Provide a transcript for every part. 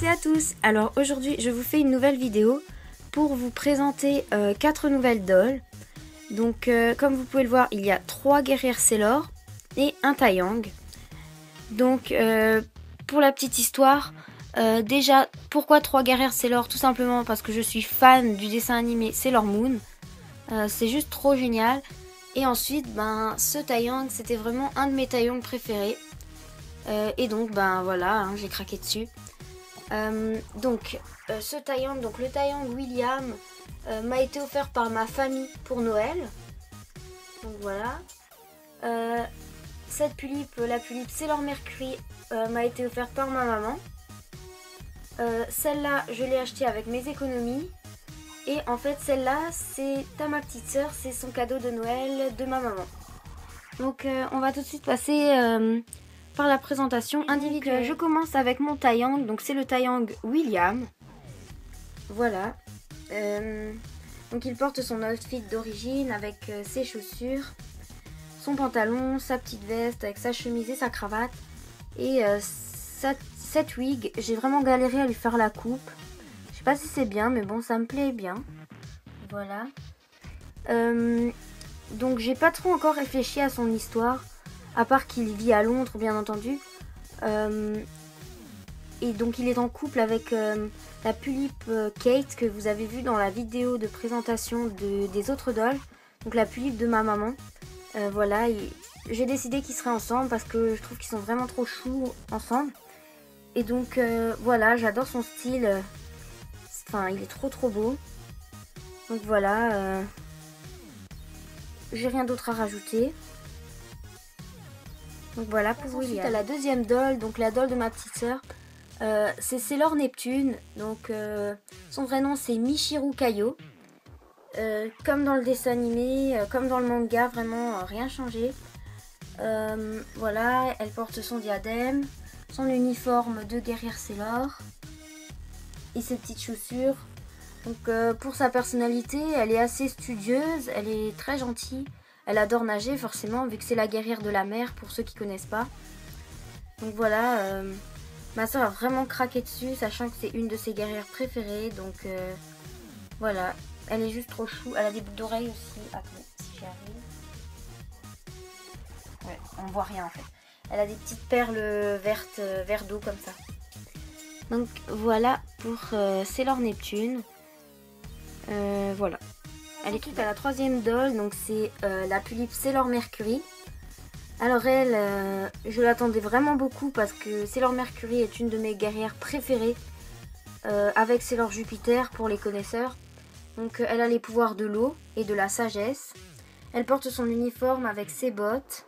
toutes et à tous. Alors aujourd'hui je vous fais une nouvelle vidéo pour vous présenter 4 nouvelles dolls. Donc comme vous pouvez le voir, il y a 3 guerrières Sailor et un Taeyang. Donc pour la petite histoire, déjà pourquoi 3 guerrières Sailor? Tout simplement parce que je suis fan du dessin animé Sailor Moon. C'est juste trop génial. Et ensuite ce Taeyang, c'était vraiment un de mes Taeyang préférés. Et donc voilà, hein, j'ai craqué dessus. Ce Taeyang, donc le Taeyang William, m'a été offert par ma famille pour Noël. Donc voilà. Cette pulipe, la pulipe Sailor Mercury, m'a été offerte par ma maman. Celle-là, je l'ai achetée avec mes économies. Et en fait, celle-là, c'est à ma petite sœur, c'est son cadeau de Noël de ma maman. Donc on va tout de suite passer par la présentation individuelle. Je commence avec mon Taeyang, donc c'est le Taeyang William. Voilà. Donc il porte son outfit d'origine avec ses chaussures, son pantalon, sa petite veste avec sa chemise et sa cravate. Et cette wig, j'ai vraiment galéré à lui faire la coupe. Je sais pas si c'est bien, mais bon, ça me plaît bien. Voilà. Donc j'ai pas trop encore réfléchi à son histoire, à part qu'il vit à Londres bien entendu. Et donc il est en couple avec la pulipe Kate que vous avez vu dans la vidéo de présentation des autres dolls. Donc la pulipe de ma maman. Voilà, j'ai décidé qu'ils seraient ensemble parce que je trouve qu'ils sont vraiment trop choux ensemble. Et donc voilà, j'adore son style. Enfin, il est trop beau. Donc voilà, j'ai rien d'autre à rajouter. Donc voilà pour William. Ensuite à la deuxième doll, donc la doll de ma petite sœur. C'est Sailor Neptune. Donc son vrai nom c'est Michiru Kaio. Comme dans le dessin animé, comme dans le manga, vraiment rien changé. Voilà, elle porte son diadème, son uniforme de guerrière Sailor et ses petites chaussures. Donc pour sa personnalité, elle est assez studieuse, elle est très gentille. Elle adore nager forcément, vu que c'est la guerrière de la mer, pour ceux qui connaissent pas. Donc voilà, ma soeur a vraiment craqué dessus, sachant que c'est une de ses guerrières préférées. Donc voilà, elle est juste trop chou. Elle a des boucles d'oreilles aussi. Attends, si j'y arrive. Ouais, on voit rien en fait. Elle a des petites perles vertes, vert d'eau comme ça. Donc voilà pour Sailor Neptune. Voilà. Elle est toute à la troisième doll, donc c'est la pulipe Sailor Mercury. Alors elle, je l'attendais vraiment beaucoup parce que Sailor Mercury est une de mes guerrières préférées avec Sailor Jupiter pour les connaisseurs. Donc elle a les pouvoirs de l'eau et de la sagesse. Elle porte son uniforme avec ses bottes,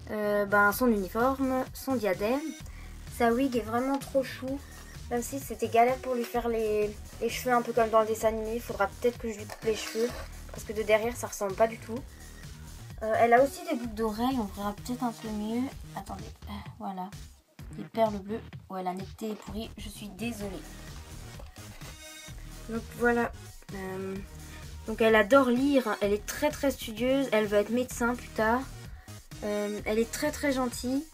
son uniforme, son diadème. Sa wig est vraiment trop chou. Même si c'était galère pour lui faire les cheveux un peu comme dans le dessin animé. Il faudra peut-être que je lui coupe les cheveux. Parce que de derrière ça ressemble pas du tout. Elle a aussi des boucles d'oreilles. On verra peut-être un peu mieux. Attendez. Voilà. Des perles bleues. Ouais, la netteté est pourrie. Je suis désolée. Donc voilà. Donc elle adore lire. Elle est très studieuse. Elle veut être médecin plus tard. Elle est très gentille.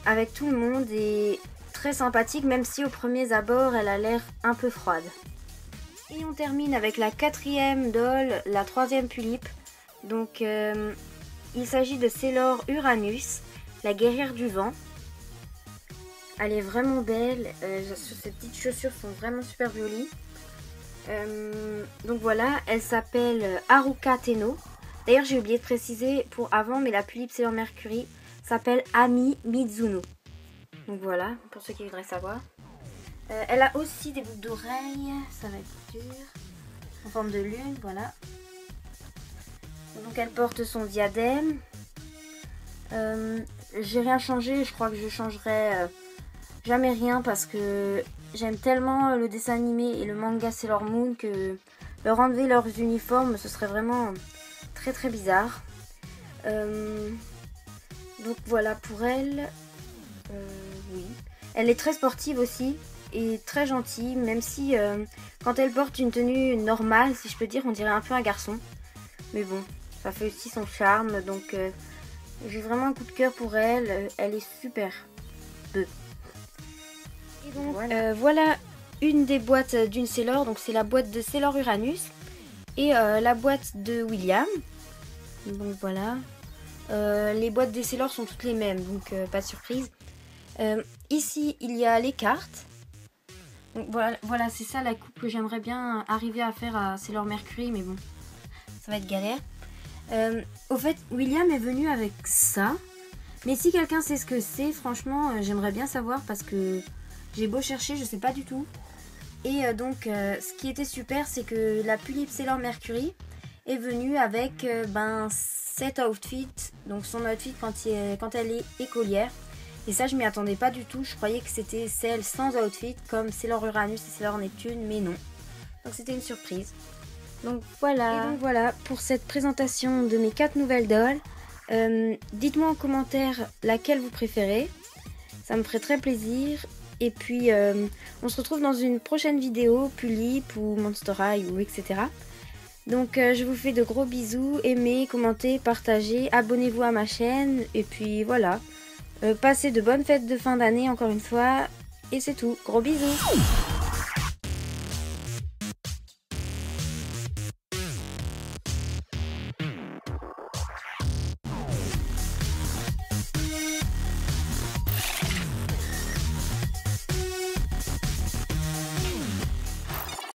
Avec tout le monde. Et très sympathique, même si au premier abord elle a l'air un peu froide. Et on termine avec la quatrième doll, la troisième pulipe. Donc il s'agit de Sailor Uranus, la guerrière du vent. Elle est vraiment belle, ses petites chaussures sont vraiment super jolies. Donc voilà, elle s'appelle Haruka Tenno. D'ailleurs j'ai oublié de préciser pour avant, mais la pulipe Sailor Mercury s'appelle Ami Mizuno. Donc voilà, pour ceux qui voudraient savoir. Elle a aussi des boucles d'oreilles, ça va être dur, en forme de lune, voilà. Donc elle porte son diadème. J'ai rien changé, je crois que je changerai jamais rien parce que j'aime tellement le dessin animé et le manga Sailor Moon que leur enlever leurs uniformes, ce serait vraiment très bizarre. Donc voilà pour elle. Oui. Elle est très sportive aussi et très gentille, même si quand elle porte une tenue normale, si je peux dire, on dirait un peu un garçon. Mais bon, ça fait aussi son charme, donc j'ai vraiment un coup de cœur pour elle. Elle est super. Et Donc voilà une des boîtes d'une Sailor, donc c'est la boîte de Sailor Uranus et la boîte de William. Donc voilà, les boîtes des Sailor sont toutes les mêmes, donc pas de surprise. Ici il y a les cartes. Donc voilà c'est ça la coupe que j'aimerais bien arriver à faire à Sailor Mercury, mais bon, ça va être galère. Au fait, William est venu avec ça, mais si quelqu'un sait ce que c'est, franchement, j'aimerais bien savoir parce que j'ai beau chercher, je sais pas du tout. Et donc, ce qui était super, c'est que la Pulip Sailor Mercury est venue avec cet outfit, donc son outfit quand elle est écolière. Et ça, je m'y attendais pas du tout. Je croyais que c'était celle sans outfit, comme Sailor Uranus et Sailor Neptune, mais non. Donc, c'était une surprise. Donc voilà. Et donc voilà pour cette présentation de mes 4 nouvelles dolls. Dites-moi en commentaire laquelle vous préférez. Ça me ferait très plaisir. Et puis on se retrouve dans une prochaine vidéo, Pulip ou Monster High ou etc. Donc je vous fais de gros bisous. Aimez, commentez, partagez, abonnez-vous à ma chaîne. Et puis voilà. Passez de bonnes fêtes de fin d'année encore une fois. Et c'est tout. Gros bisous.